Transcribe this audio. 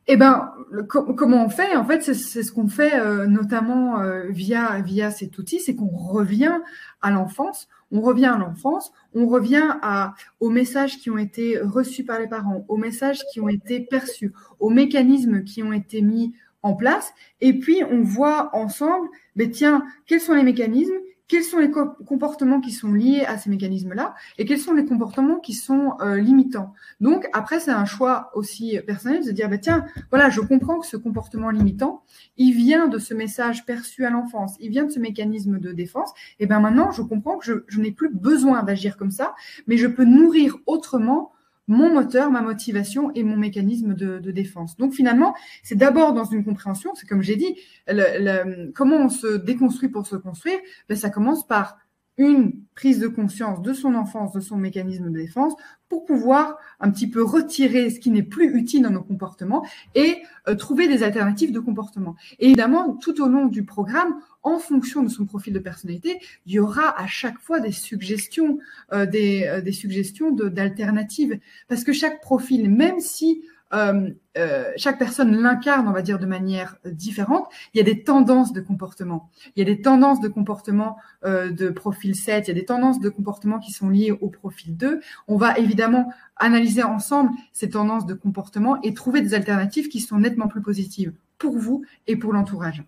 Eh ben, comment on fait? En fait, c'est ce qu'on fait notamment via cet outil, c'est qu'on revient à l'enfance, on revient à l'enfance, on revient aux messages qui ont été reçus par les parents, aux messages qui ont été perçus, aux mécanismes qui ont été mis en place, et puis on voit ensemble, ben tiens, quels sont les mécanismes, quels sont les comportements qui sont liés à ces mécanismes-là, et quels sont les comportements qui sont limitants. Donc après, c'est un choix aussi personnel de se dire, ben tiens, voilà, je comprends que ce comportement limitant, il vient de ce message perçu à l'enfance, il vient de ce mécanisme de défense. Et bien maintenant, je comprends que je n'ai plus besoin d'agir comme ça, mais je peux nourrir autrement mon moteur, ma motivation et mon mécanisme de défense. Donc finalement, c'est d'abord dans une compréhension, c'est comme j'ai dit, comment on se déconstruit pour se construire, ben ça commence par une prise de conscience de son enfance, de son mécanisme de défense, pour pouvoir un petit peu retirer ce qui n'est plus utile dans nos comportements et trouver des alternatives de comportement. Et évidemment, tout au long du programme, en fonction de son profil de personnalité, il y aura à chaque fois des suggestions, des suggestions d'alternatives. Parce que chaque profil, même si chaque personne l'incarne, on va dire, de manière différente, il y a des tendances de comportement. Il y a des tendances de comportement de profil 7, il y a des tendances de comportement qui sont liées au profil 2. On va évidemment analyser ensemble ces tendances de comportement et trouver des alternatives qui sont nettement plus positives pour vous et pour l'entourage.